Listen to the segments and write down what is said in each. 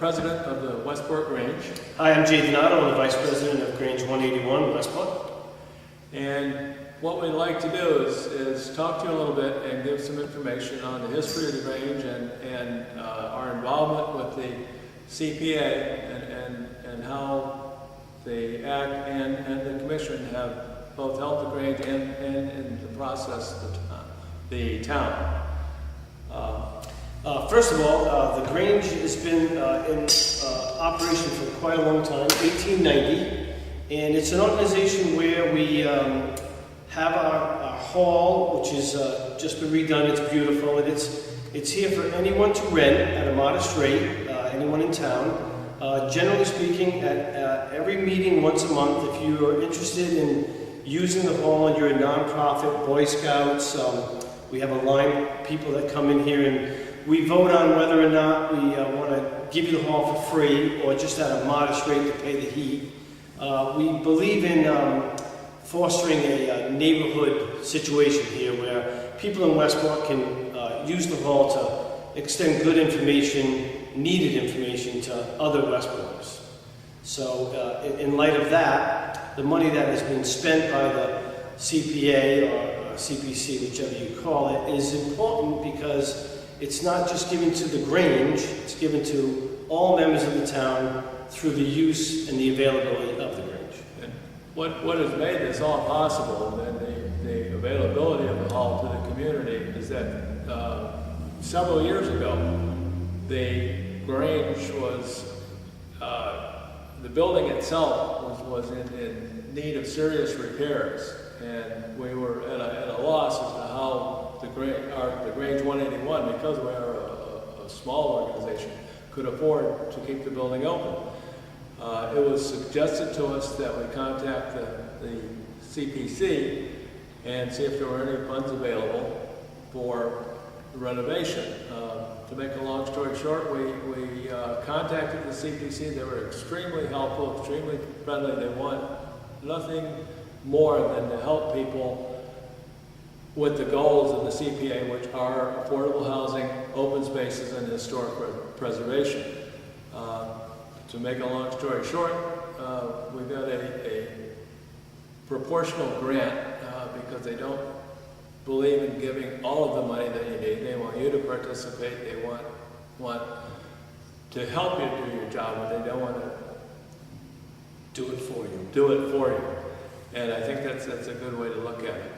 president of the Westport Grange. Hi, I'm DeNardo. I'm the vice president of Grange 181 Westport. And what we'd like to do is talk to you a little bit and give some information on the history of the Grange and our involvement with the CPA and how the Act and the Commission have both helped the Grange and in the process the town. First of all, the Grange has been in operation for quite a long time, 1890, and it's an organization where we have our hall, which is just been redone. It's beautiful, and it's here for anyone to rent at a modest rate, anyone in town. Generally speaking, at every meeting once a month, if you are interested in using the hall and you're a nonprofit, Boy Scouts, we have a line of people that come in here and we vote on whether or not we want to give you the hall for free or just at a modest rate to pay the heat. We believe in fostering a neighborhood situation here where people in Westport can use the hall to extend good information, needed information to other Westporters. So in light of that, the money that has been spent by the CPA or CPC, whichever you call it, is important because it's not just given to the Grange, it's given to all members of the town through the use and the availability of the Grange. And what has made this all possible and the availability of the hall to the community is that several years ago, the Grange was, the building itself was in need of serious repairs, and we were at a loss as to how the Grange 181, because we are a small organization, could afford to keep the building open. It was suggested to us that we contact the CPC and see if there were any funds available for renovation. To make a long story short, we contacted the CPC. They were extremely helpful, extremely friendly. They want nothing more than to help people with the goals of the CPA, which are affordable housing, open spaces, and historic preservation. To make a long story short, we got a proportional grant because they don't believe in giving all of the money that you need. They want you to participate. They want to help you do your job, but they don't want to Do it for you. do it for you. And I think that's a good way to look at it.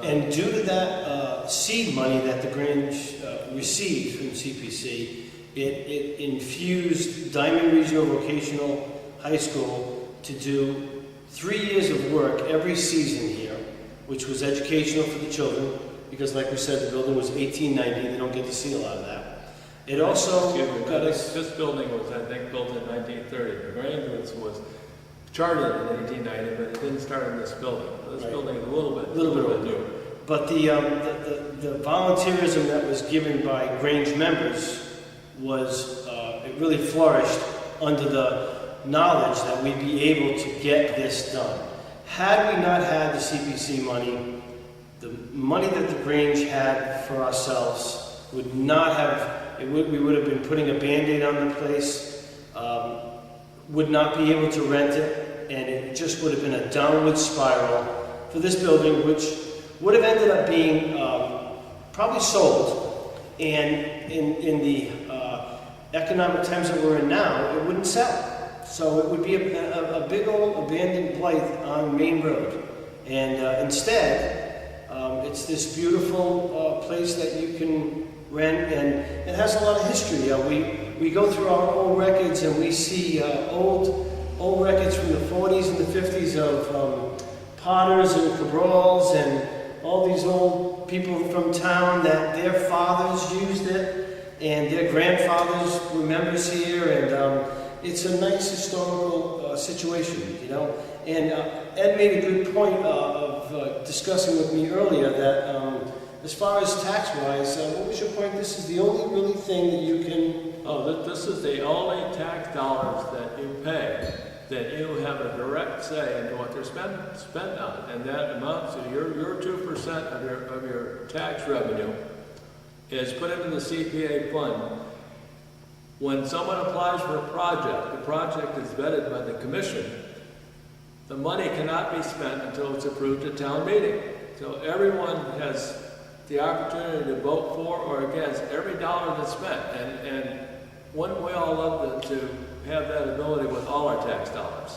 And due to that seed money that the Grange received from CPC, it infused Diamond Regional Vocational High School to do 3 years of work every season here, which was educational for the children, because like we said, the building was 1890, they don't get to see a lot of that. It also got us... This building was, I think, built in 1930. The Grange was chartered in 1890, but it didn't start in this building. This building is a little bit newer. But the volunteerism that was given by Grange members was, it really flourished under the knowledge that we'd be able to get this done. Had we not had the CPC money, the money that the Grange had for ourselves would not have, we would have been putting a Band-Aid on the place, would not be able to rent it, and it just would have been a downward spiral for this building, which would have ended up being probably sold, and in the economic times that we're in now, it wouldn't sell. So it would be a big old abandoned blight on Main Road. And instead, it's this beautiful place that you can rent, and it has a lot of history. We go through our old records and we see old records from the 40s and the 50s of potters and cabrals and all these old people from town that their fathers used it and their grandfathers were members here, and it's a nice historical situation, you know. And Ed made a good point of discussing with me earlier that as far as tax-wise, what was your point? This is the only really thing that you can... Oh, this is the only tax dollars that you pay that you have a direct say into what they're spent on, and that amounts to your 2% of your tax revenue is put into the CPA fund. when someone applies for a project, the project is vetted by the commission, the money cannot be spent until it's approved at town meeting. So everyone has the opportunity to vote for or against every dollar that's spent. And wouldn't we all love to have that ability with all our tax dollars?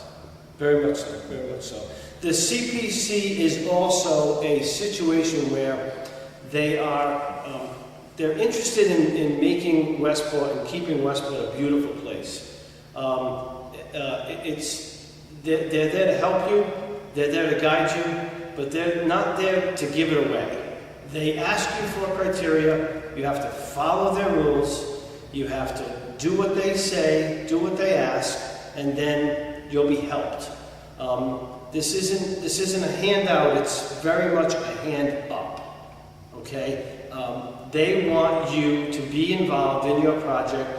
Very much so, very much so. The CPC is also a situation where they are, they're interested in making Westport and keeping Westport a beautiful place. They're there to help you, they're there to guide you, but they're not there to give it away. They ask you for criteria, you have to follow their rules, you have to do what they say, do what they ask, and then you'll be helped. This isn't a handout, it's very much a hand up, okay? They want you to be involved in your project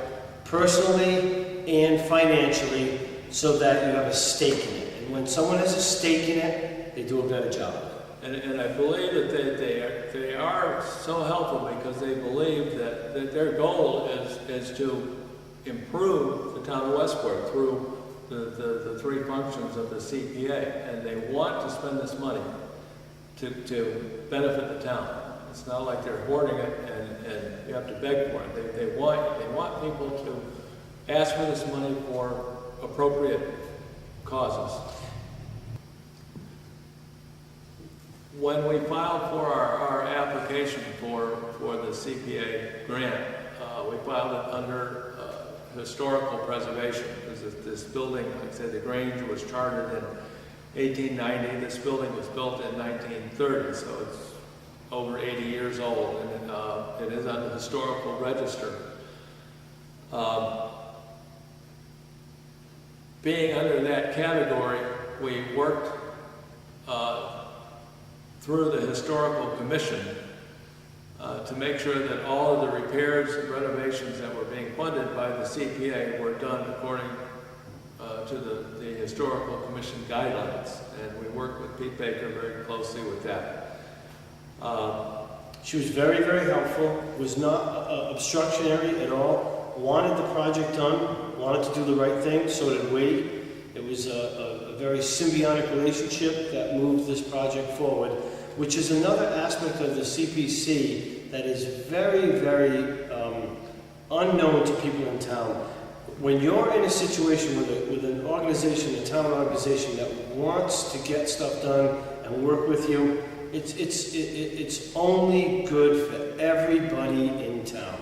personally and financially so that you have a stake in it. And when someone has a stake in it, they do a better job. And I believe that they are so helpful because they believe that their goal is to improve the town of Westport through the three functions of the CPA, and they want to spend this money to benefit the town. It's not like they're hoarding it and you have to beg for it. They want people to ask for this money for appropriate causes. When we filed for our application for the CPA grant, we filed it under historical preservation, because this building, like I said, the Grange was chartered in 1890. This building was built in 1930, so it's over 80 years old, and it is on the historical register. Being under that category, we worked through the Historical Commission to make sure that all of the repairs and renovations that were being funded by the CPA were done according to the Historical Commission guidelines. And we worked with Pete Baker very closely with that. She was very, very helpful, was not obstructionary at all, wanted the project done, wanted to do the right thing, so did we. It was a very symbiotic relationship that moved this project forward, which is another aspect of the CPC that is very, very unknown to people in town. When you're in a situation with an organization, a town organization that wants to get stuff done and work with you, it's only good for everybody in town.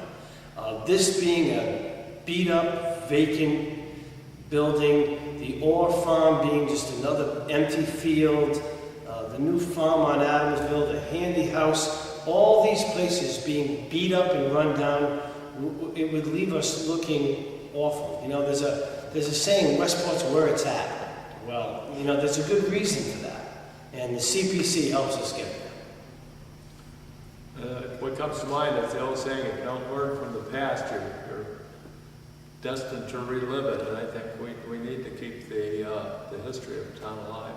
This being a beat-up, vacant building, the ore farm being just another empty field, the new farm on Adamsville, the handy house, all these places being beat up and run down, it would leave us looking awful. You know, there's a saying, Westport's where it's at. Well, you know, there's a good reason for that. And the CPC helps us get there. What comes to mind is the old saying, if you don't learn from the past, you're destined to relive it. And I think we need to keep the history of the town alive.